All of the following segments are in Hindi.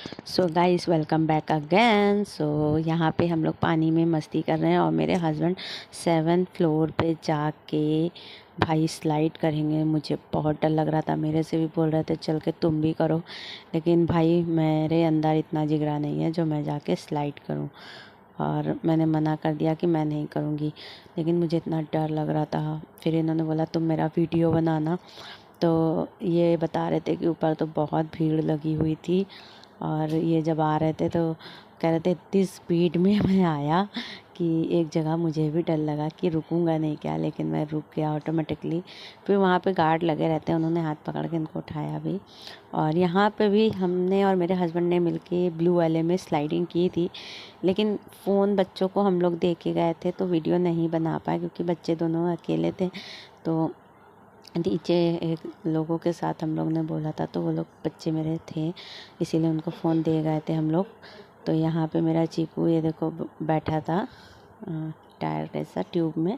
सो guys welcome back again. So यहाँ पे हम लोग पानी में मस्ती कर रहे हैं और मेरे हस्बैंड 7th फ्लोर पे जाके भाई स्लाइड करेंगे। मुझे बहुत डर लग रहा था, मेरे से भी बोल रहे थे चल के तुम भी करो, लेकिन भाई मेरे अंदर इतना जिगरा नहीं है जो मैं जाके स्लाइड करूँ, और मैंने मना कर दिया कि मैं नहीं करूँगी। लेकिन मुझे इतना डर लग रहा था। फिर इन्होंने बोला तुम मेरा वीडियो बनाना। तो ये बता रहे थे कि ऊपर तो बहुत भीड़ लगी हुई थी, और ये जब आ रहे थे तो कह रहे थे इतनी स्पीड में मैं आया कि एक जगह मुझे भी डर लगा कि रुकूंगा नहीं क्या, लेकिन मैं रुक गया ऑटोमेटिकली। फिर वहाँ पे गार्ड लगे रहते हैं, उन्होंने हाथ पकड़ के इनको उठाया भी। और यहाँ पे भी हमने और मेरे हस्बैंड ने मिलके ब्लू वाले में स्लाइडिंग की थी, लेकिन फ़ोन बच्चों को हम लोग दे के गए थे तो वीडियो नहीं बना पाए क्योंकि बच्चे दोनों अकेले थे। तो नीचे एक लोगों के साथ हम लोग ने बोला था, तो वो लोग बच्चे मेरे थे, इसीलिए उनको फ़ोन दे गए थे हम लोग। तो यहाँ पे मेरा चीकू ये देखो बैठा था टायर जैसा ट्यूब में।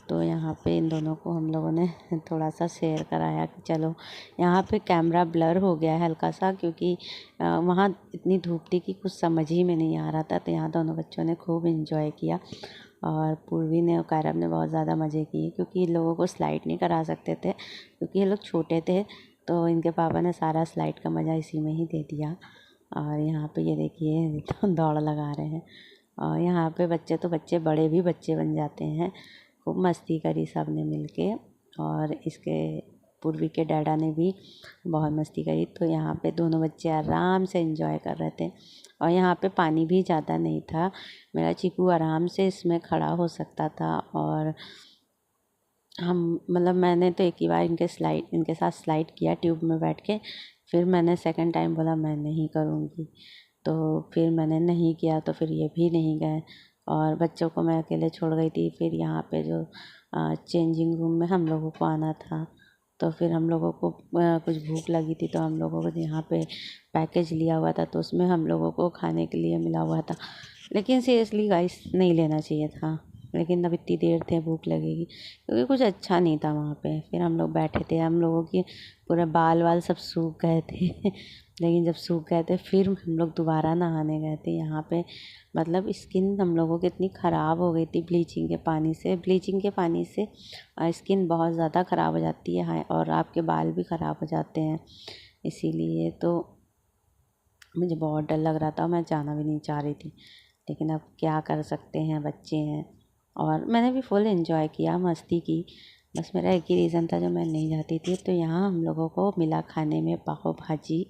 तो यहाँ पे इन दोनों को हम लोगों ने थोड़ा सा शेयर कराया कि चलो। यहाँ पे कैमरा ब्लर हो गया है हल्का सा, क्योंकि वहाँ इतनी धूप थी कि कुछ समझ ही में नहीं आ रहा था। तो यहाँ दोनों बच्चों ने खूब इन्जॉय किया, और पूर्वी ने और कायरव ने बहुत ज़्यादा मज़े किए, क्योंकि इन लोगों को स्लाइड नहीं करा सकते थे क्योंकि ये लोग छोटे थे। तो इनके पापा ने सारा स्लाइड का मज़ा इसी में ही दे दिया। और यहाँ पे ये देखिए तो दौड़ लगा रहे हैं। और यहाँ पे बच्चे तो बच्चे बड़े भी बच्चे बन जाते हैं। खूब मस्ती करी सब ने मिल के, और इसके पूर्वी के डैडा ने भी बहुत मस्ती करी। तो यहाँ पे दोनों बच्चे आराम से एंजॉय कर रहे थे, और यहाँ पे पानी भी ज़्यादा नहीं था। मेरा चीकू आराम से इसमें खड़ा हो सकता था, और हम मतलब मैंने तो एक ही बार इनके साथ स्लाइड किया ट्यूब में बैठ के। फिर मैंने सेकंड टाइम बोला मैं नहीं करूँगी, तो फिर मैंने नहीं किया, तो फिर ये भी नहीं गए और बच्चों को मैं अकेले छोड़ गई थी। फिर यहाँ पे जो चेंजिंग रूम में हम लोगों को आना था, तो फिर हम लोगों को कुछ भूख लगी थी, तो हम लोगों को यहाँ पे पैकेज लिया हुआ था, तो उसमें हम लोगों को खाने के लिए मिला हुआ था। लेकिन सीरियसली गाइस नहीं लेना चाहिए था, लेकिन अब इतनी देर थे भूख लगेगी, क्योंकि कुछ अच्छा नहीं था वहाँ पे। फिर हम लोग बैठे थे, हम लोगों की पूरे बाल वाल सब सूख गए थे लेकिन जब सूख गए थे फिर हम लोग दोबारा नहाने गए थे यहाँ पे। मतलब स्किन हम लोगों की इतनी ख़राब हो गई थी ब्लीचिंग के पानी से। ब्लीचिंग के पानी से स्किन बहुत ज़्यादा ख़राब हो जाती है, हाँ, और आपके बाल भी ख़राब हो जाते हैं। इसीलिए तो मुझे बहुत डर लग रहा था, मैं जाना भी नहीं चाह रही थी, लेकिन अब क्या कर सकते हैं, बच्चे हैं। और मैंने भी फुल एंजॉय किया, मस्ती की। बस मेरा एक ही रीज़न था जो मैं नहीं जाती थी। तो यहाँ हम लोगों को मिला खाने में पाव भाजी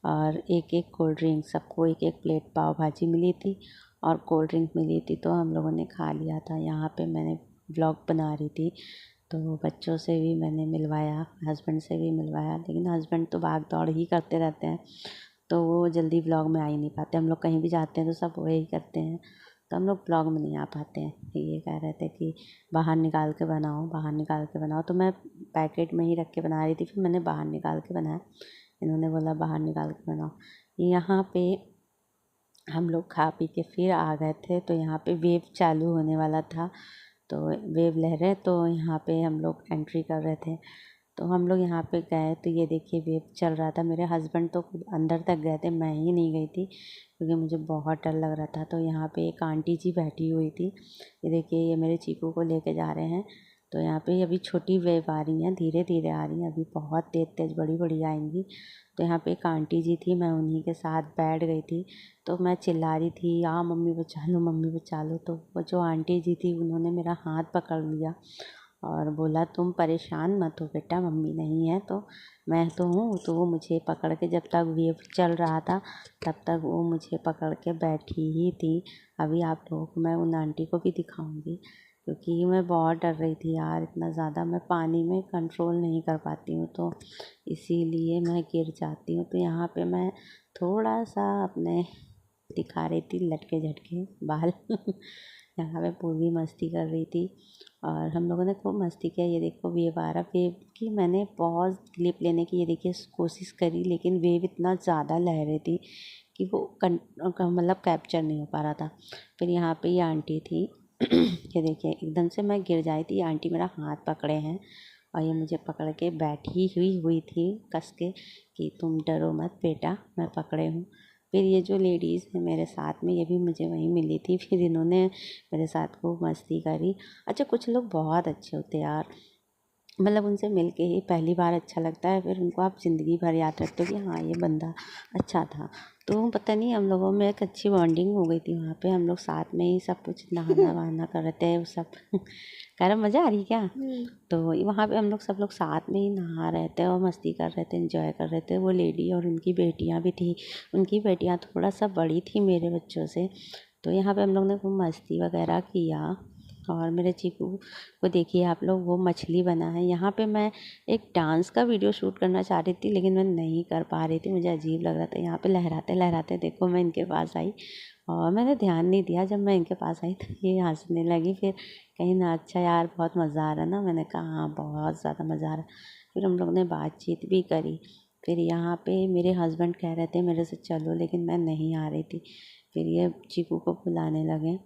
और एक एक कोल्ड ड्रिंक। सबको एक एक प्लेट पाव भाजी मिली थी और कोल्ड ड्रिंक मिली थी, तो हम लोगों ने खा लिया था। यहाँ पे मैंने व्लॉग बना रही थी, तो बच्चों से भी मैंने मिलवाया, हस्बैंड से भी मिलवाया, लेकिन हस्बैंड तो भाग दौड़ ही करते रहते हैं, तो वो जल्दी व्लॉग में आ ही नहीं पाते। हम लोग कहीं भी जाते हैं तो सब वही करते हैं, तो हम लोग ब्लॉग में नहीं आ पाते हैं। ये कह रहे थे कि बाहर निकाल के बनाओ, बाहर निकाल के बनाओ, तो मैं पैकेट में ही रख के बना रही थी, फिर मैंने बाहर निकाल के बनाया। इन्होंने बोला बाहर निकाल के बनाओ। यहाँ पे हम लोग खा पी के फिर आ गए थे, तो यहाँ पे वेव चालू होने वाला था, तो वेव लहरें, तो यहाँ पे हम लोग एंट्री कर रहे थे। तो हम लोग यहाँ पे गए तो ये देखिए वेव चल रहा था। मेरे हस्बैंड तो खुद अंदर तक गए थे, मैं ही नहीं गई थी क्योंकि मुझे बहुत डर लग रहा था। तो यहाँ पे एक आंटी जी बैठी हुई थी, ये देखिए ये मेरे चीकू को लेके जा रहे हैं। तो यहाँ पे अभी छोटी वेव आ रही हैं, धीरे धीरे आ रही हैं, अभी बहुत तेज़ तेज़ बड़ी बड़ी आएंगी। तो यहाँ पे एक आंटी जी थी, मैं उन्हीं के साथ बैठ गई थी। तो मैं चिल्ला रही थी हाँ मम्मी बचा लो, मम्मी बचा लो। तो वो जो आंटी जी थी उन्होंने मेरा हाथ पकड़ लिया और बोला तुम परेशान मत हो बेटा, मम्मी नहीं है तो मैं तो हूँ। तो वो मुझे पकड़ के, जब तक वेव चल रहा था तब तक वो मुझे पकड़ के बैठी ही थी। अभी आप लोगों को मैं उन आंटी को भी दिखाऊंगी, क्योंकि मैं बहुत डर रही थी यार, इतना ज़्यादा मैं पानी में कंट्रोल नहीं कर पाती हूँ, तो इसीलिए मैं गिर जाती हूँ। तो यहाँ पे मैं थोड़ा सा अपने दिखा रही थी लटके झटके बाल यहाँ पे पूरी मस्ती कर रही थी और हम लोगों ने खूब मस्ती किया। ये देखो वेव आ रहा, वेव की मैंने बहुत क्लिप लेने की ये देखिए कोशिश करी, लेकिन वेव इतना ज़्यादा लहरें थी कि वो मतलब कैप्चर नहीं हो पा रहा था। फिर यहाँ पे ये आंटी थी ये देखिए एकदम से मैं गिर जाई थी, आंटी मेरा हाथ पकड़े हैं और ये मुझे पकड़ के बैठी हुई थी कस के कि तुम डरो मत बेटा, मैं पकड़े हूँ। फिर ये जो लेडीज़ हैं मेरे साथ में, ये भी मुझे वहीं मिली थी। फिर इन्होंने मेरे साथ खूब मस्ती करी। अच्छा, कुछ लोग बहुत अच्छे होते हैं यार, मतलब उनसे मिल के ही पहली बार अच्छा लगता है, फिर उनको आप ज़िंदगी भर याद रखते हो कि हाँ ये बंदा अच्छा था। तो पता नहीं हम लोगों में एक अच्छी बॉन्डिंग हो गई थी वहाँ पे। हम लोग साथ में ही सब कुछ नहाना वहाना कर रहे थे सब कह रहा मज़ा आ रही क्या? तो वहाँ पे हम लोग सब लोग साथ में ही नहा रहे थे और मस्ती कर रहे थे, एंजॉय कर रहे थे। वो लेडी और उनकी बेटियाँ भी थी। उनकी बेटियाँ थोड़ा सा बड़ी थी मेरे बच्चों से। तो यहाँ पे हम लोग ने खूब मस्ती वगैरह किया। और मेरे चीकू को देखिए आप लोग, वो मछली बना है। यहाँ पे मैं एक डांस का वीडियो शूट करना चाह रही थी, लेकिन मैं नहीं कर पा रही थी, मुझे अजीब लग रहा था। यहाँ पे लहराते लहराते देखो मैं इनके पास आई और मैंने ध्यान नहीं दिया। जब मैं इनके पास आई तो ये हंसने लगी। फिर कहीं ना, अच्छा यार बहुत मज़ा आ रहा ना। मैंने कहा हाँ बहुत ज़्यादा मज़ा आ रहा। फिर हम लोग ने बातचीत भी करी। फिर यहाँ पे मेरे हस्बैंड कह रहे थे मेरे से चलो, लेकिन मैं नहीं आ रही थी। फिर ये चीकू को बुलाने लगे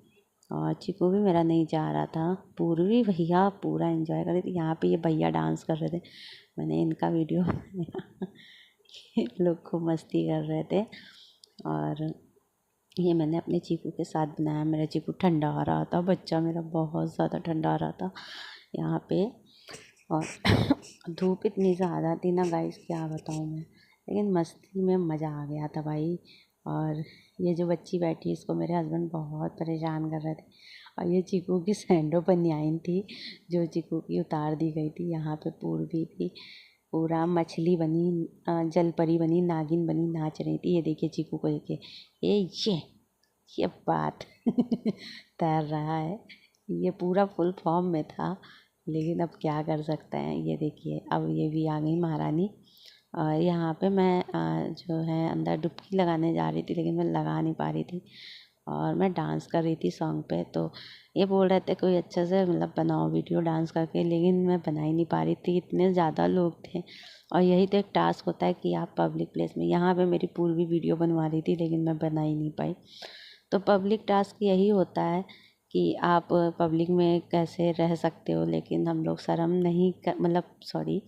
और चीकू भी मेरा नहीं जा रहा था। पूर्वी भैया पूरा एंजॉय कर रही थी। यहाँ पे ये भैया डांस कर रहे थे, मैंने इनका वीडियो बनाया। ये लोग खूब मस्ती कर रहे थे और ये मैंने अपने चीकू के साथ बनाया। मेरा चीकू ठंडा आ रहा था, बच्चा मेरा बहुत ज़्यादा ठंडा आ रहा था यहाँ पे। और धूप इतनी ज़्यादा थी ना गाइस, क्या बताऊँ मैं, लेकिन मस्ती में मज़ा आ गया था भाई। और ये जो बच्ची बैठी इसको मेरे हस्बैंड बहुत परेशान कर रहे थे। और ये चीकू की सैंडो बनियाइन थी जो चीकू की उतार दी गई थी। यहाँ पे पूर्वी भी पूरा मछली बनी, जलपरी बनी, नागिन बनी, नाच रही थी। ये देखिए चीकू को देखिए, ये बात तैर रहा है। ये पूरा फुल फॉर्म में था, लेकिन अब क्या कर सकते हैं। ये देखिए अब ये भी आ गई महारानी। और यहाँ पे मैं जो है अंदर डुबकी लगाने जा रही थी, लेकिन मैं लगा नहीं पा रही थी और मैं डांस कर रही थी सॉन्ग पे। तो ये बोल रहे थे कोई अच्छे से मतलब बनाओ वीडियो डांस करके, लेकिन मैं बना ही नहीं पा रही थी, इतने ज़्यादा लोग थे। और यही तो एक टास्क होता है कि आप पब्लिक प्लेस में, यहाँ पे मेरी पूरी वीडियो बनवा रही थी लेकिन मैं बना ही नहीं पाई। तो पब्लिक टास्क यही होता है कि आप पब्लिक में कैसे रह सकते हो, लेकिन हम लोग शर्म नहीं कर, मतलब सॉरी,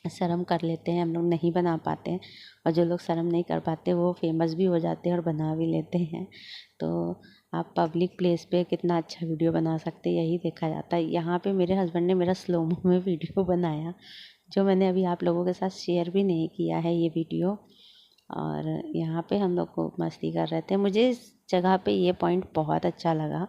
शर्म कर लेते हैं, हम लोग नहीं बना पाते हैं। और जो लोग शर्म नहीं कर पाते वो फेमस भी हो जाते हैं और बना भी लेते हैं। तो आप पब्लिक प्लेस पे कितना अच्छा वीडियो बना सकते हैं यही देखा जाता है। यहाँ पे मेरे हस्बैंड ने मेरा स्लोमो में वीडियो बनाया, जो मैंने अभी आप लोगों के साथ शेयर भी नहीं किया है ये वीडियो। और यहाँ पे हम लोग को मस्ती कर रहे थे। मुझे इस जगह पे ये पॉइंट बहुत अच्छा लगा,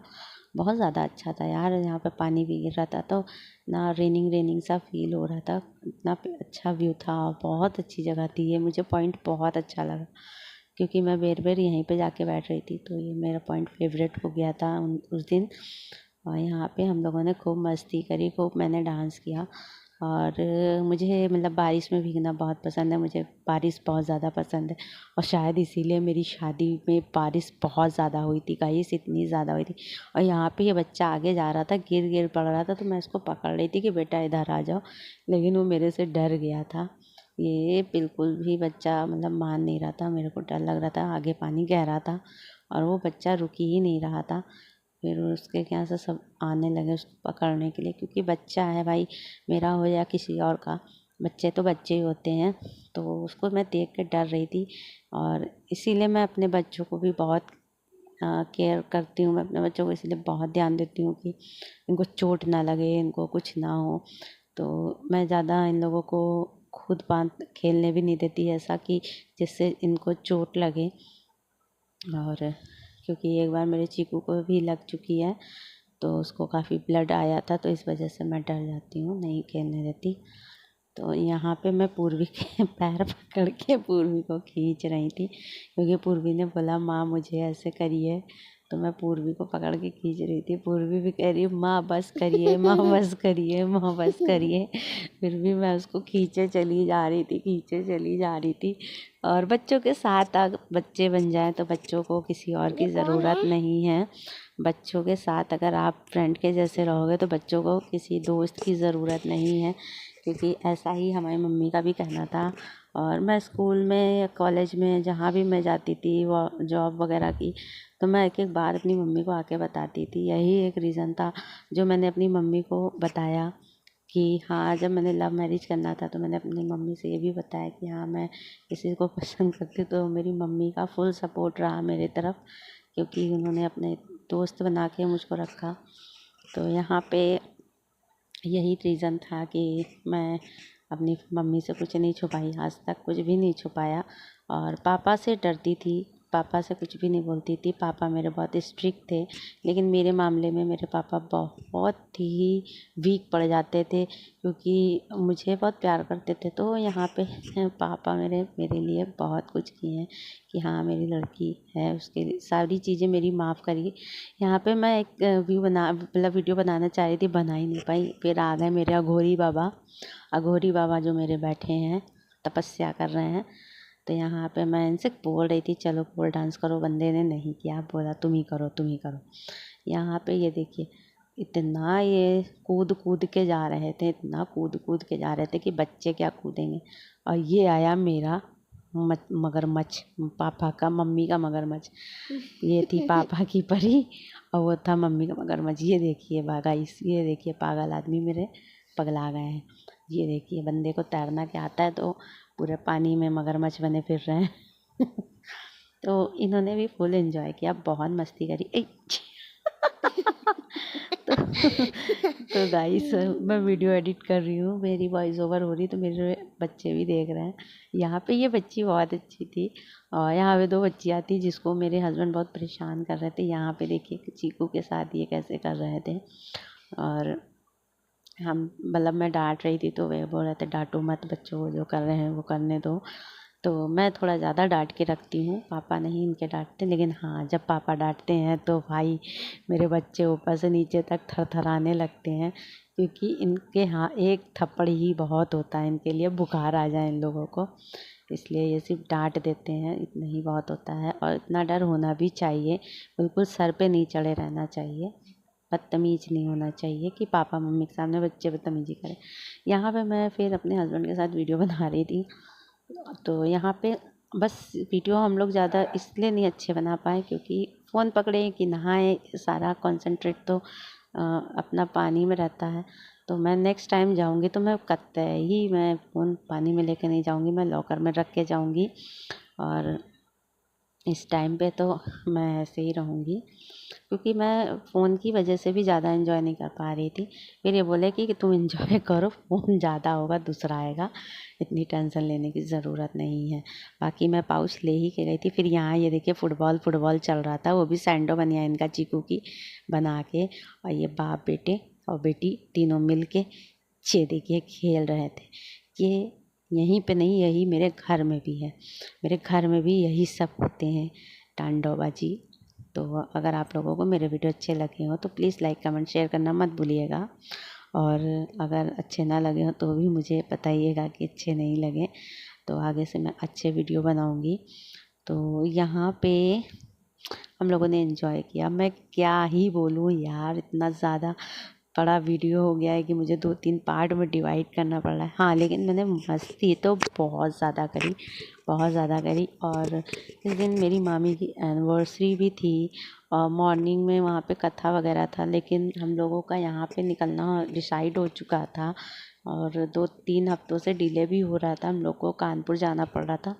बहुत ज़्यादा अच्छा था यार। यहाँ पे पानी भी गिर रहा था तो ना रेनिंग रेनिंग सा फील हो रहा था, इतना अच्छा व्यू था, बहुत अच्छी जगह थी ये। मुझे पॉइंट बहुत अच्छा लगा क्योंकि मैं बेर बेर यहीं पे जाके बैठ रही थी, तो ये मेरा पॉइंट फेवरेट हो गया था उस दिन। और यहाँ पे हम लोगों ने खूब मस्ती करी, खूब मैंने डांस किया। और मुझे मतलब बारिश में भीगना बहुत पसंद है, मुझे बारिश बहुत ज़्यादा पसंद है। और शायद इसीलिए मेरी शादी में बारिश बहुत ज़्यादा हुई थी गाइस, इतनी ज़्यादा हुई थी। और यहाँ पे ये बच्चा आगे जा रहा था, गिर गिर पड़ रहा था, तो मैं इसको पकड़ रही थी कि बेटा इधर आ जाओ, लेकिन वो मेरे से डर गया था। ये बिल्कुल भी बच्चा मतलब मान नहीं रहा था, मेरे को डर लग रहा था, आगे पानी गहरा था और वो बच्चा रुक ही नहीं रहा था। फिर उसके क्या से सब आने लगे उसको पकड़ने के लिए, क्योंकि बच्चा है भाई, मेरा हो या किसी और का, बच्चे तो बच्चे ही होते हैं। तो उसको मैं देख के डर रही थी और इसीलिए मैं अपने बच्चों को भी बहुत केयर करती हूँ। मैं अपने बच्चों को इसलिए बहुत ध्यान देती हूँ कि इनको चोट ना लगे, इनको कुछ ना हो। तो मैं ज़्यादा इन लोगों को खुद बांध खेलने भी नहीं देती ऐसा कि जिससे इनको चोट लगे। और क्योंकि एक बार मेरे चीकू को भी लग चुकी है तो उसको काफ़ी ब्लड आया था, तो इस वजह से मैं डर जाती हूँ, नहीं खेलने देती। तो यहाँ पे मैं पूर्वी के पैर पकड़ के पूर्वी को खींच रही थी, क्योंकि पूर्वी ने बोला माँ मुझे ऐसे करिए, तो मैं पूर्वी को पकड़ के खींच रही थी। पूर्वी भी कह रही माँ बस करिए, माँ बस करिए, माँ बस करिए। फिर भी मैं उसको खींचे चली जा रही थी, खींचे चली जा रही थी। और बच्चों के साथ अगर बच्चे बन जाएं तो बच्चों को किसी और की ज़रूरत नहीं है। बच्चों के साथ अगर आप फ्रेंड के जैसे रहोगे तो बच्चों को किसी दोस्त की ज़रूरत नहीं है, क्योंकि ऐसा ही हमारी मम्मी का भी कहना था। और मैं स्कूल में या कॉलेज में जहाँ भी मैं जाती थी वो जॉब वगैरह की, तो मैं एक एक बार अपनी मम्मी को आके बताती थी। यही एक रीज़न था जो मैंने अपनी मम्मी को बताया कि हाँ, जब मैंने लव मैरिज करना था तो मैंने अपनी मम्मी से ये भी बताया कि हाँ मैं किसी को पसंद करती, तो मेरी मम्मी का फुल सपोर्ट रहा मेरे तरफ, क्योंकि उन्होंने अपने दोस्त बना के मुझको रखा। तो यहाँ पे यही रीज़न था कि मैं अपनी मम्मी से कुछ नहीं छुपाई, आज तक कुछ भी नहीं छुपाया। और पापा से डरती थी, पापा से कुछ भी नहीं बोलती थी। पापा मेरे बहुत स्ट्रिक्ट थे, लेकिन मेरे मामले में मेरे पापा बहुत ही वीक पड़ जाते थे, क्योंकि मुझे बहुत प्यार करते थे। तो यहाँ पे पापा मेरे मेरे लिए बहुत कुछ किए हैं कि हाँ मेरी लड़की है, उसके लिए सारी चीज़ें मेरी माफ़ करी। यहाँ पे मैं एक वीडियो बनाना चाह रही थी, बना ही नहीं पाई। फिर आ गए मेरे अघोरी बाबा जो मेरे बैठे हैं, तपस्या कर रहे हैं। तो यहाँ पे मैं इनसे बोल रही थी चलो पोल डांस करो, बंदे ने नहीं किया, बोला तुम ही करो तुम ही करो। यहाँ पे ये देखिए, इतना ये कूद कूद के जा रहे थे, इतना कूद कूद के जा रहे थे कि बच्चे क्या कूदेंगे। और ये आया मेरा मगरमच्छ, पापा का मम्मी का मगरमच्छ। ये थी पापा की परी और वो था मम्मी का मगरमच्छ। ये देखिए गाइस, ये देखिए पागल आदमी मेरे पगला गए हैं। ये देखिए बंदे को तैरना क्या आता है, तो पूरे पानी में मगरमच्छ बने फिर रहे हैं। तो इन्होंने भी फुल एंजॉय किया, बहुत मस्ती करी। तो गाइस मैं वीडियो एडिट कर रही हूँ, मेरी वॉइस ओवर हो रही, तो मेरे बच्चे भी देख रहे हैं। यहाँ पे ये बच्ची बहुत अच्छी थी, और यहाँ पे 2 बच्चियाँ थी जिसको मेरे हस्बैंड बहुत परेशान कर रहे थे। यहाँ पे देखिए चीकू के साथ ये कैसे कर रहे थे, और हम मतलब मैं डांट रही थी तो वे बोल रहे थे डांटो मत बच्चों, जो कर रहे हैं वो करने दो। तो मैं थोड़ा ज़्यादा डांट के रखती हूँ, पापा नहीं इनके डांटते। लेकिन हाँ, जब पापा डांटते हैं तो भाई मेरे बच्चे ऊपर से नीचे तक थरथराने लगते हैं, क्योंकि इनके हाँ एक थप्पड़ ही बहुत होता है इनके लिए, बुखार आ जाए इन लोगों को। इसलिए ये सिर्फ डांट देते हैं, इतना ही बहुत होता है। और इतना डर होना भी चाहिए, बिल्कुल सर पे नहीं चढ़े रहना चाहिए, बदतमीज नहीं होना चाहिए कि पापा मम्मी के सामने बच्चे बदतमीजी करें। यहाँ पे मैं फिर अपने हस्बैंड के साथ वीडियो बना रही थी, तो यहाँ पे बस वीडियो हम लोग ज़्यादा इसलिए नहीं अच्छे बना पाए क्योंकि फ़ोन पकड़े कि नहाए, सारा कंसंट्रेट तो अपना पानी में रहता है। तो मैं नेक्स्ट टाइम जाऊँगी तो मैं कतई मैं फ़ोन पानी में लेके नहीं जाऊँगी, मैं लॉकर में रख के जाऊँगी। और इस टाइम पे तो मैं ऐसे ही रहूँगी, क्योंकि मैं फ़ोन की वजह से भी ज़्यादा एंजॉय नहीं कर पा रही थी। फिर ये बोले कि तुम एंजॉय करो, फ़ोन ज़्यादा होगा दूसरा आएगा, इतनी टेंशन लेने की ज़रूरत नहीं है। बाकी मैं पाउच ले ही के गई थी। फिर यहाँ ये देखिए फुटबॉल चल रहा था, वो भी सैंडो बनिया इनका चीकू की बना के, और ये बाप बेटे और बेटी तीनों मिल के ये देखिए खेल रहे थे। ये यहीं पे नहीं, यही मेरे घर में भी है, मेरे घर में भी यही सब होते हैं, टांडवबाजी। तो अगर आप लोगों को मेरे वीडियो अच्छे लगे हो तो प्लीज़ लाइक कमेंट शेयर करना मत भूलिएगा। और अगर अच्छे ना लगे हो तो भी मुझे बताइएगा कि अच्छे नहीं लगे, तो आगे से मैं अच्छे वीडियो बनाऊंगी। तो यहाँ पे हम लोगों ने एंजॉय किया, मैं क्या ही बोलूँ यार, इतना ज़्यादा बड़ा वीडियो हो गया है कि मुझे 2-3 पार्ट में डिवाइड करना पड़ रहा है। हाँ, लेकिन मैंने मस्ती तो बहुत ज़्यादा करी, बहुत ज़्यादा करी। और इस दिन मेरी मामी की एनिवर्सरी भी थी, और मॉर्निंग में वहाँ पे कथा वगैरह था, लेकिन हम लोगों का यहाँ पे निकलना डिसाइड हो चुका था, और 2-3 हफ्तों से डिले भी हो रहा था, हम लोग को कानपुर जाना पड़ रहा था।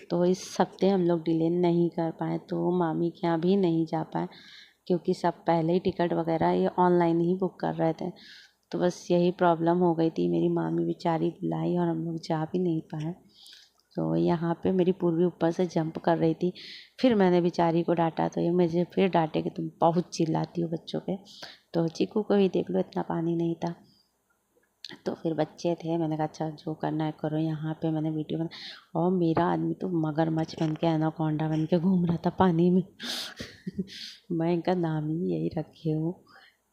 तो इस हफ्ते हम लोग डिले नहीं कर पाए, तो मामी के यहाँ भी नहीं जा पाए, क्योंकि सब पहले ही टिकट वगैरह ये ऑनलाइन ही बुक कर रहे थे। तो बस यही प्रॉब्लम हो गई थी, मेरी मामी बेचारी बुलाई और हम लोग जा भी नहीं पाए। तो यहाँ पे मेरी पूर्वी ऊपर से जंप कर रही थी, फिर मैंने बेचारी को डांटा, तो ये मुझे फिर डांटे कि तुम बहुत चिल्लाती हो बच्चों पे। तो चीकू को भी देख लो, इतना पानी नहीं था। तो फिर बच्चे थे, मैंने कहा अच्छा जो करना है करो। यहाँ पे मैंने वीडियो बना, और मेरा आदमी तो मगरमच्छ बन के, एनाकोंडा बन के घूम रहा था पानी में। मैं इनका नाम ही यही रखी हूँ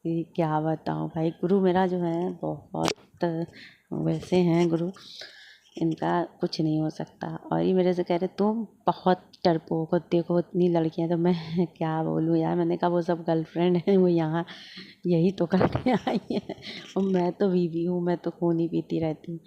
कि क्या बताऊँ भाई। गुरु मेरा जो है बहुत वैसे हैं गुरु, इनका कुछ नहीं हो सकता। और ये मेरे से कह रहे तुम बहुत डरपोक हो, देखो इतनी लड़कियां। तो मैं क्या बोलूँ यार, मैंने कहा वो सब गर्लफ्रेंड हैं, वो यहाँ यही तो करने आई हैं, और मैं तो बीवी हूँ, मैं तो खून ही पीती रहती हूँ।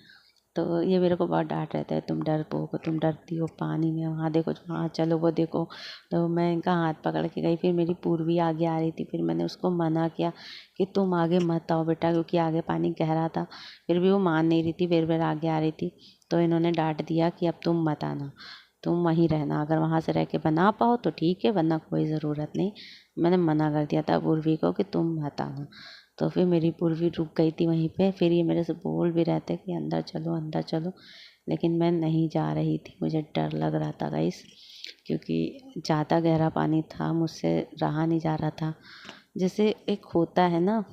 तो ये मेरे को बहुत डांट रहे थे, तुम डरपोक हो, तुम डरती हो पानी में, वहाँ देखो, वहाँ चलो, वो देखो। तो मैं इनका हाथ पकड़ के गई, फिर मेरी पूर्वी आगे आ रही थी, फिर मैंने उसको मना किया कि तुम आगे मत आओ बेटा, क्योंकि आगे पानी गहरा था। फिर भी वो मान नहीं रही थी, फिर आगे आ रही थी। तो इन्होंने डांट दिया कि अब तुम मत आना, तुम वहीं रहना, अगर वहाँ से रह के बना पाओ तो ठीक है, वरना कोई ज़रूरत नहीं। मैंने मना कर दिया था पूर्वी को कि तुम मत आना। तो फिर मेरी पूर्वी रुक गई थी वहीं पे। फिर ये मेरे से बोल भी रहे थे कि अंदर चलो, अंदर चलो, लेकिन मैं नहीं जा रही थी, मुझे डर लग रहा था गाइस, क्योंकि ज़्यादा गहरा पानी था, मुझसे रहा नहीं जा रहा था। जैसे एक होता है ना,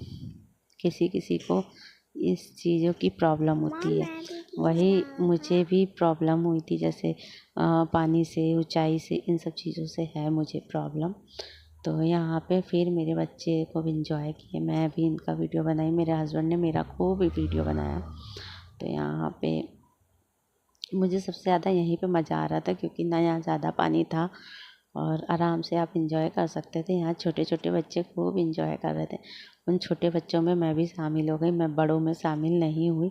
किसी किसी को इस चीज़ों की प्रॉब्लम होती है, वही मुझे भी प्रॉब्लम हुई थी। जैसे पानी से, ऊंचाई से, इन सब चीज़ों से है मुझे प्रॉब्लम। तो यहाँ पे फिर मेरे बच्चे खूब इंजॉय किए, मैं भी इनका वीडियो बनाई, मेरे हस्बैंड ने मेरा खूब वीडियो बनाया। तो यहाँ पे मुझे सबसे ज़्यादा यहीं पे मज़ा आ रहा था, क्योंकि ना यहाँ ज़्यादा पानी था और आराम से आप इंजॉय कर सकते थे। यहाँ छोटे छोटे बच्चे खूब इंजॉय कर रहे थे, उन छोटे बच्चों में मैं भी शामिल हो गई, मैं बड़ों में शामिल नहीं हुई।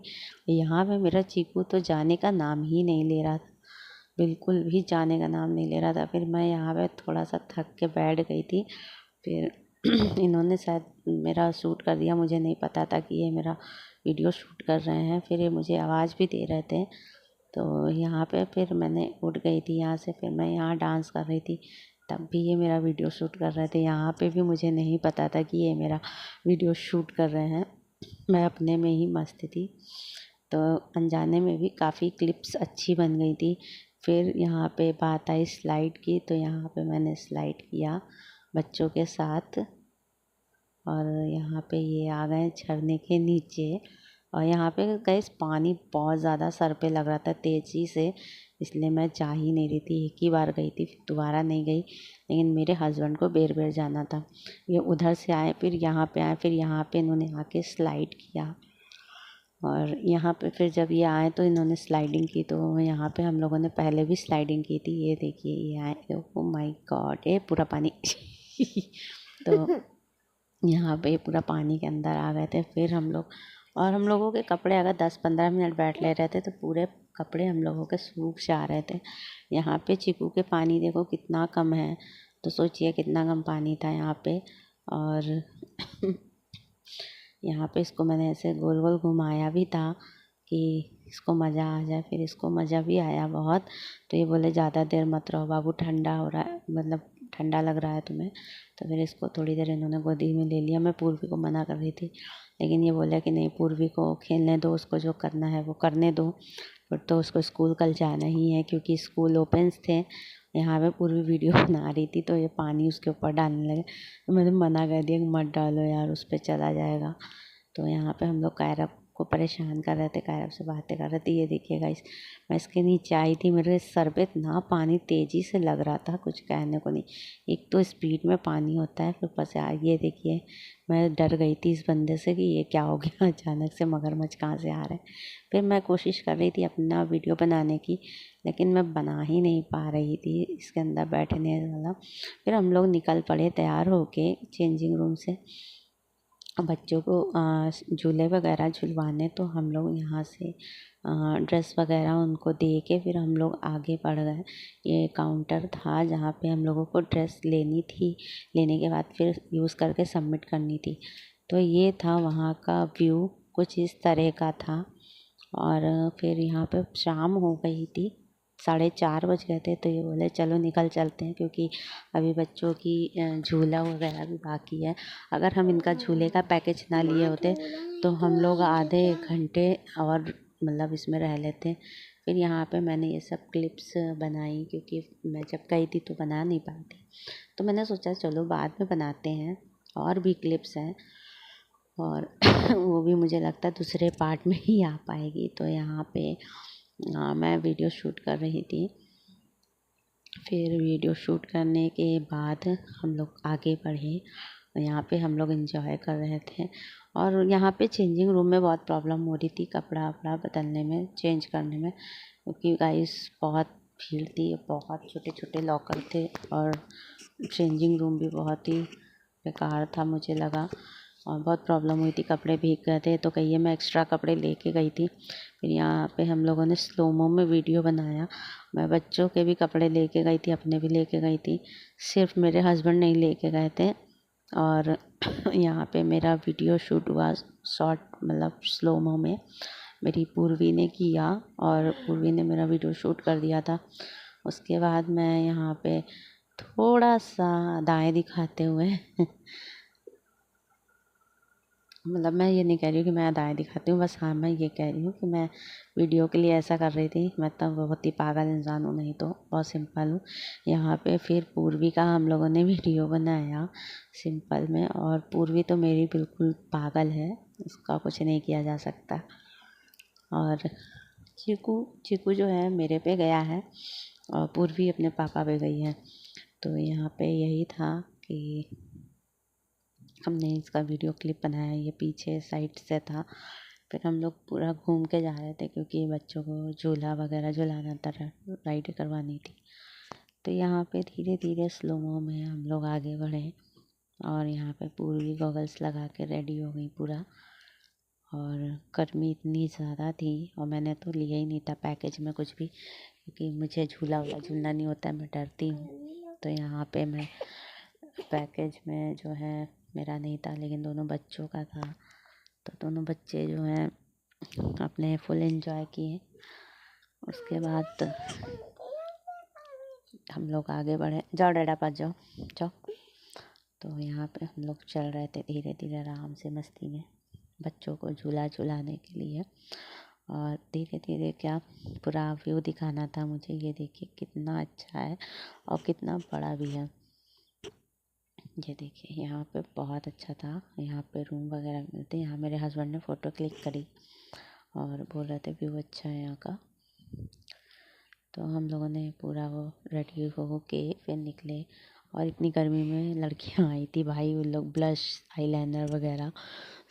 यहाँ पे मेरा चीकू तो जाने का नाम ही नहीं ले रहा था, बिल्कुल भी जाने का नाम नहीं ले रहा था। फिर मैं यहाँ पे थोड़ा सा थक के बैठ गई थी। फिर इन्होंने शायद मेरा शूट कर दिया, मुझे नहीं पता था कि ये मेरा वीडियो शूट कर रहे हैं। फिर ये मुझे आवाज़ भी दे रहे थे। तो यहाँ पे फिर मैंने उठ गई थी यहाँ से, फिर मैं यहाँ डांस कर रही थी, तब भी ये मेरा वीडियो शूट कर रहे थे। यहाँ पे भी मुझे नहीं पता था कि ये मेरा वीडियो शूट कर रहे हैं, मैं अपने में ही मस्त थी। तो अनजाने में भी काफ़ी क्लिप्स अच्छी बन गई थी। फिर यहाँ पे बात आई स्लाइड की, तो यहाँ पे मैंने स्लाइड किया बच्चों के साथ। और यहाँ पे ये आ गए झरने के नीचे, और यहाँ पे गैस पानी बहुत ज़्यादा सर पे लग रहा था तेज़ी से, इसलिए मैं जा ही नहीं रही थी। एक ही बार गई थी, फिर दोबारा नहीं गई। लेकिन मेरे हस्बैंड को बेर बेर जाना था, ये उधर से आए, फिर यहाँ पे आए, फिर यहाँ पे इन्होंने आके स्लाइड किया। और यहाँ पे फिर जब ये आए तो इन्होंने स्लाइडिंग की, तो यहाँ पे हम लोगों ने पहले भी स्लाइडिंग की थी। ये देखिए ये आए, ओ माय गॉड, ये पूरा पानी तो यहाँ पे पूरा पानी के अंदर आ गए थे। फिर हम लोग, और हम लोगों के कपड़े अगर 10-15 मिनट बैठ ले रहे थे तो पूरे कपड़े हम लोगों के सूख जा रहे थे। यहाँ पे चीकू के पानी देखो कितना कम है, तो सोचिए कितना कम पानी था यहाँ पे। और यहाँ पे इसको मैंने ऐसे गोल गोल घुमाया भी था कि इसको मज़ा आ जाए, फिर इसको मज़ा भी आया बहुत। तो ये बोले ज़्यादा देर मत रहो बाबू, ठंडा हो रहा है, मतलब ठंडा लग रहा है तुम्हें। तो फिर इसको थोड़ी देर इन्होंने गोदी में ले लिया। मैं पूर्वी को मना कर रही थी, लेकिन ये बोला कि नहीं, पूर्वी को खेलने दो, उसको जो करना है वो करने दो। फिर तो उसको स्कूल कल जाना ही है, क्योंकि स्कूल ओपन्स थे। यहाँ पे पूर्वी वीडियो बना रही थी, तो ये पानी उसके ऊपर डालने लगे, तो मैंने मना कर दिया कि मत डालो यार, उस पर चला जाएगा। तो यहाँ पे हम लोग कायरब को परेशान कर रहे थे, कायरब से बातें कर रहे थे। ये देखिएगा, मैं इसके नीचे आई थी, मेरे सर पे इतना पानी तेज़ी से लग रहा था, कुछ कहने को नहीं। एक तो स्पीड में पानी होता है, फिर ऊपर से ये देखिए, मैं डर गई थी इस बंदे से कि ये क्या हो गया अचानक से, मगरमच्छ कहाँ से आ रहे हैं। फिर मैं कोशिश कर रही थी अपना वीडियो बनाने की, लेकिन मैं बना ही नहीं पा रही थी इसके अंदर बैठने वाला। फिर हम लोग निकल पड़े तैयार होके चेंजिंग रूम से बच्चों को झूले वगैरह झुलवाने। तो हम लोग यहाँ से ड्रेस वगैरह उनको दे के फिर हम लोग आगे बढ़ गए। ये काउंटर था जहाँ पे हम लोगों को ड्रेस लेनी थी, लेने के बाद फिर यूज़ करके सबमिट करनी थी। तो ये था वहाँ का व्यू, कुछ इस तरह का था। और फिर यहाँ पे शाम हो गई थी, 4:30 बज गए थे। तो ये बोले चलो निकल चलते हैं, क्योंकि अभी बच्चों की झूला वगैरह भी बाकी है। अगर हम इनका झूले का पैकेज ना लिए होते तो हम लोग आधे घंटे और मतलब इसमें रह लेते। फिर यहाँ पे मैंने ये सब क्लिप्स बनाई, क्योंकि मैं जब गई थी तो बना नहीं पाई थी, तो मैंने सोचा चलो बाद में बनाते हैं, और भी क्लिप्स हैं, और वो भी मुझे लगता है दूसरे पार्ट में ही आ पाएगी। तो यहाँ पे मैं वीडियो शूट कर रही थी। फिर वीडियो शूट करने के बाद हम लोग आगे बढ़े, यहाँ पे हम लोग एंजॉय कर रहे थे। और यहाँ पे चेंजिंग रूम में बहुत प्रॉब्लम हो रही थी कपड़ा वपड़ा बदलने में, चेंज करने में, क्योंकि गाइस बहुत भीड़ थी, बहुत छोटे छोटे लॉकर थे, और चेंजिंग रूम भी बहुत ही बेकार था मुझे लगा। और बहुत प्रॉब्लम हुई थी, कपड़े भीग गए थे। तो कहिए मैं एक्स्ट्रा कपड़े लेके गई थी। फिर यहाँ पे हम लोगों ने स्लोमो में वीडियो बनाया। मैं बच्चों के भी कपड़े लेके गई थी, अपने भी लेके गई थी, सिर्फ मेरे हस्बैंड नहीं लेके गए थे। और यहाँ पे मेरा वीडियो शूट हुआ शॉर्ट, मतलब स्लोमो में मेरी पूर्वी ने किया, और पूर्वी ने मेरा वीडियो शूट कर दिया था। उसके बाद मैं यहाँ पे थोड़ा सा दाएं दिखाते हुए मतलब मैं ये नहीं कह रही हूँ कि मैं दाएं दिखाती हूँ, बस हाँ मैं ये कह रही हूँ कि मैं वीडियो के लिए ऐसा कर रही थी। मैं तो बहुत ही पागल इंसान हूँ, नहीं तो बहुत सिंपल हूँ। यहाँ पे फिर पूर्वी का हम लोगों ने वीडियो बनाया सिंपल में, और पूर्वी तो मेरी बिल्कुल पागल है, उसका कुछ नहीं किया जा सकता। और चीकू चीकू जो है मेरे पे गया है, और पूर्वी अपने पापा पे गई है। तो यहाँ पे यही था कि हमने इसका वीडियो क्लिप बनाया। ये पीछे साइड से था। फिर हम लोग पूरा घूम के जा रहे थे, क्योंकि बच्चों को झूला वगैरह झुलाना था, राइड करवानी थी। तो यहाँ पे धीरे धीरे स्लोमो में हम लोग आगे बढ़े, और यहाँ पे पूरी गॉगल्स लगा के रेडी हो गई पूरा। और गर्मी इतनी ज़्यादा थी, और मैंने तो लिया ही नहीं था पैकेज में कुछ भी, क्योंकि मुझे झूला वूला झूलना नहीं होता है, मैं डरती हूँ। तो यहाँ पे मैं पैकेज में जो है मेरा नहीं था, लेकिन दोनों बच्चों का था। तो दोनों बच्चे जो हैं अपने फुल एंजॉय किए। उसके बाद हम लोग आगे बढ़े। जाओ डैडा पास जाओ जाओ। तो यहाँ पे हम लोग चल रहे थे धीरे धीरे आराम से मस्ती में, बच्चों को झूला झुलाने के लिए। और धीरे धीरे क्या पूरा व्यू दिखाना था मुझे। ये देखिए कितना अच्छा है और कितना बड़ा भी है। ये देखिए यहाँ पे बहुत अच्छा था। यहाँ पे रूम वगैरह मिलते हैं। यहाँ मेरे हस्बैंड ने फ़ोटो क्लिक करी और बोल रहे थे व्यू अच्छा है यहाँ का। तो हम लोगों ने पूरा वो रेडी हो के फिर निकले। और इतनी गर्मी में लड़कियाँ आई थी भाई, उन लोग ब्लश आईलाइनर वगैरह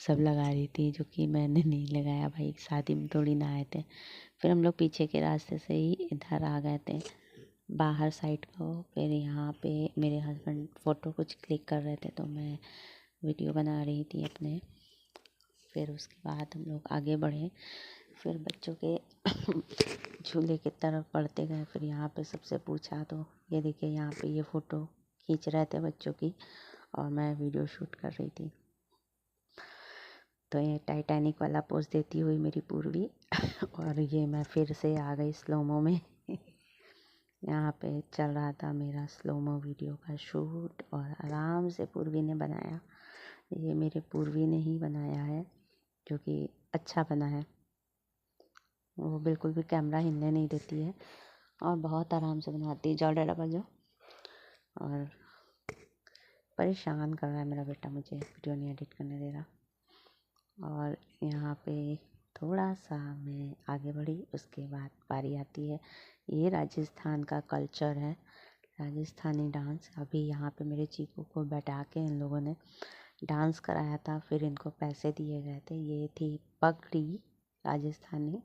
सब लगा रही थी, जो कि मैंने नहीं लगाया भाई, शादी में थोड़ी ना आए थे। फिर हम लोग पीछे के रास्ते से ही इधर आ गए थे बाहर साइड को। फिर यहाँ पे मेरे हस्बैंड फ़ोटो कुछ क्लिक कर रहे थे, तो मैं वीडियो बना रही थी अपने। फिर उसके बाद हम लोग आगे बढ़े, फिर बच्चों के झूले की तरफ बढ़ते गए। फिर यहाँ पे सबसे पूछा, तो ये देखिए यहाँ पे ये फ़ोटो खींच रहे थे बच्चों की, और मैं वीडियो शूट कर रही थी। तो ये टाइटैनिक वाला पोज देती हुई मेरी पूर्वी और ये मैं फिर से आ गई स्लोमो में यहाँ पे चल रहा था मेरा स्लोमो वीडियो का शूट, और आराम से पूर्वी ने बनाया। ये मेरे पूर्वी ने ही बनाया है, जो कि अच्छा बना है। वो बिल्कुल भी कैमरा हिलने नहीं देती है, और बहुत आराम से बनाती है। जाओ डैडा पर जाओ। और परेशान कर रहा है मेरा बेटा, मुझे वीडियो नहीं एडिट करने दे रहा। और यहाँ पे थोड़ा सा मैं आगे बढ़ी। उसके बाद बारी आती है, ये राजस्थान का कल्चर है, राजस्थानी डांस। अभी यहाँ पे मेरे चीकू को बैठा के इन लोगों ने डांस कराया था, फिर इनको पैसे दिए गए थे। ये थी पगड़ी राजस्थानी,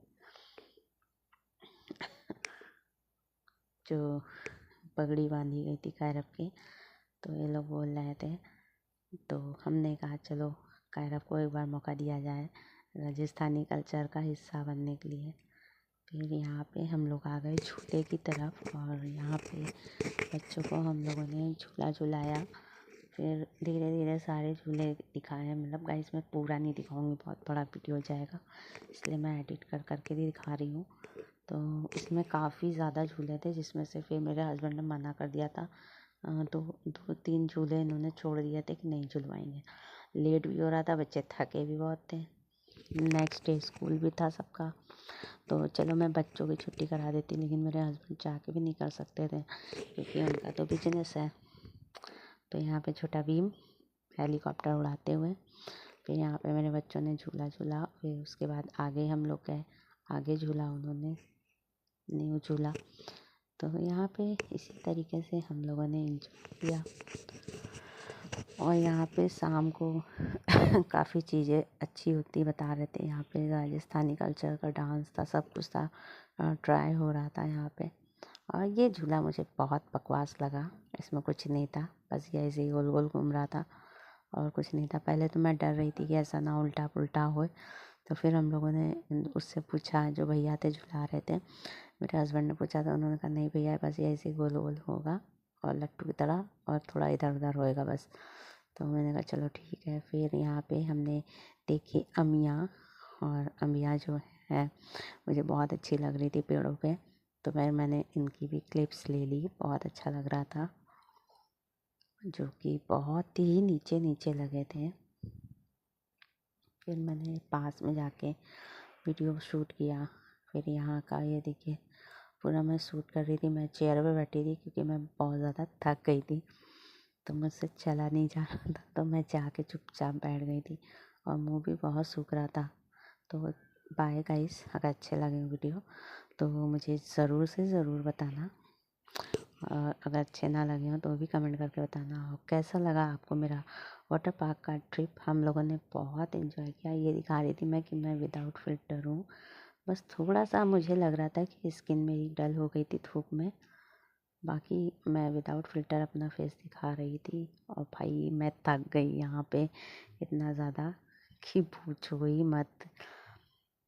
जो पगड़ी बांधी गई थी कैरब की। तो ये लोग बोल रहे थे, तो हमने कहा चलो कैरब को एक बार मौका दिया जाए राजस्थानी कल्चर का हिस्सा बनने के लिए। फिर यहाँ पे हम लोग आ गए झूले की तरफ, और यहाँ पे बच्चों को हम लोगों ने झूला झुलाया। फिर धीरे धीरे सारे झूले दिखाए। मतलब गाइस मैं पूरा नहीं दिखाऊंगी, बहुत बड़ा वीडियो हो जाएगा, इसलिए मैं एडिट कर करके दिखा रही हूँ। तो इसमें काफ़ी ज़्यादा झूले थे, जिसमें से फिर मेरे हस्बैंड ने मना कर दिया था। तो 2-3 झूले इन्होंने छोड़ दिए थे कि नहीं झुलवाएंगे। लेट भी हो रहा था, बच्चे थके भी बहुत थे, नेक्स्ट डे स्कूल भी था सबका। तो चलो मैं बच्चों की छुट्टी करा देती, लेकिन मेरे हस्बैंड चाह के भी नहीं कर सकते थे, क्योंकि उनका तो बिजनेस है। तो यहाँ पे छोटा भीम हेलीकॉप्टर उड़ाते हुए, फिर यहाँ पे मेरे बच्चों ने झूला झूला। फिर उसके बाद आगे हम लोग गए, आगे झूला उन्होंने, न्यू झूला। तो यहाँ पे इसी तरीके से हम लोगों ने एंजॉय किया। और यहाँ पे शाम को काफ़ी चीज़ें अच्छी होती बता रहे थे। यहाँ पे राजस्थानी कल्चर का डांस था, सब कुछ था, ट्राई हो रहा था यहाँ पे। और ये झूला मुझे बहुत बकवास लगा, इसमें कुछ नहीं था, बस ये ऐसे ही गोल गोल घूम रहा था। और कुछ नहीं था। पहले तो मैं डर रही थी कि ऐसा ना उल्टा पुल्टा हो। तो फिर हम लोगों ने उससे पूछा, जो भैया थे झुला रहे थे, मेरे हस्बैंड ने पूछा, तो उन्होंने कहा नहीं भैया, बस ये ऐसे गोल गोल होगा और लट्टू की तरह, और थोड़ा इधर उधर होएगा बस। तो मैंने कहा चलो ठीक है। फिर यहाँ पे हमने देखी अमिया, और अमिया जो है मुझे बहुत अच्छी लग रही थी पेड़ों पे, तो मैंने इनकी भी क्लिप्स ले ली। बहुत अच्छा लग रहा था, जो कि बहुत ही नीचे नीचे लगे थे। फिर मैंने पास में जाके वीडियो शूट किया। फिर यहाँ का ये देखिए, पूरा मैं शूट कर रही थी। मैं चेयर पे बैठी थी क्योंकि मैं बहुत ज़्यादा थक गई थी, तो मुझसे चला नहीं जा रहा था, तो मैं जाके चुपचाप बैठ गई थी, और मुंह भी बहुत सूख रहा था। तो बाय गाइस, अगर अच्छे लगे वीडियो तो मुझे ज़रूर से ज़रूर बताना, और अगर अच्छे ना लगे हो तो भी कमेंट करके बताना। और कैसा लगा आपको मेरा वाटर पार्क का ट्रिप? हम लोगों ने बहुत एंजॉय किया। ये दिखा रही थी मैं कि मैं विदाउट फिल्टर हूँ। बस थोड़ा सा मुझे लग रहा था कि स्किन मेरी डल हो गई थी धूप में, बाकी मैं विदाउट फ़िल्टर अपना फेस दिखा रही थी। और भाई मैं थक गई यहाँ पे इतना ज़्यादा कि पूछो ही मत।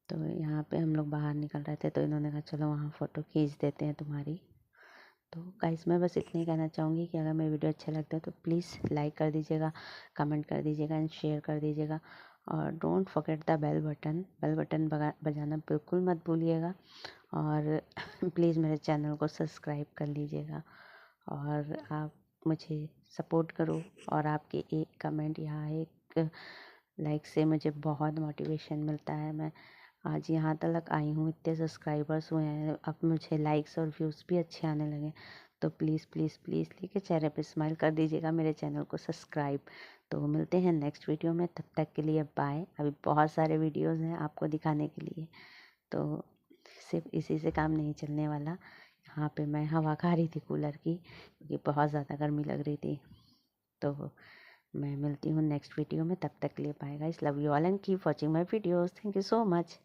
तो यहाँ पे हम लोग बाहर निकल रहे थे, तो इन्होंने कहा चलो वहाँ फ़ोटो खींच देते हैं तुम्हारी। तो गाइस, मैं बस इतना ही कहना चाहूँगी कि अगर मेरी वीडियो अच्छा लगता है तो प्लीज़ लाइक कर दीजिएगा, कमेंट कर दीजिएगा एंड शेयर कर दीजिएगा। और don't forget the bell button बजाना बिल्कुल मत भूलिएगा। और प्लीज़ मेरे चैनल को सब्सक्राइब कर लीजिएगा, और आप मुझे सपोर्ट करो। और आपके एक कमेंट या एक लाइक से मुझे बहुत मोटिवेशन मिलता है। मैं आज यहाँ तक आई हूँ, इतने सब्सक्राइबर्स हुए हैं, अब मुझे लाइक्स और व्यूज़ भी अच्छे आने लगे। तो प्लीज़ प्लीज़ प्लीज़ लेके चेहरे पे स्माइल कर दीजिएगा, मेरे चैनल को सब्सक्राइब। तो मिलते हैं नेक्स्ट वीडियो में, तब तक के लिए बाय। अभी बहुत सारे वीडियोस हैं आपको दिखाने के लिए, तो सिर्फ इसी से काम नहीं चलने वाला। यहाँ पे मैं हवा खा रही थी कूलर की, क्योंकि बहुत ज़्यादा गर्मी लग रही थी। तो मैं मिलती हूँ नेक्स्ट वीडियो में, तब तक के लिए bye guys, love you all and keep watching my videos. Thank you so much.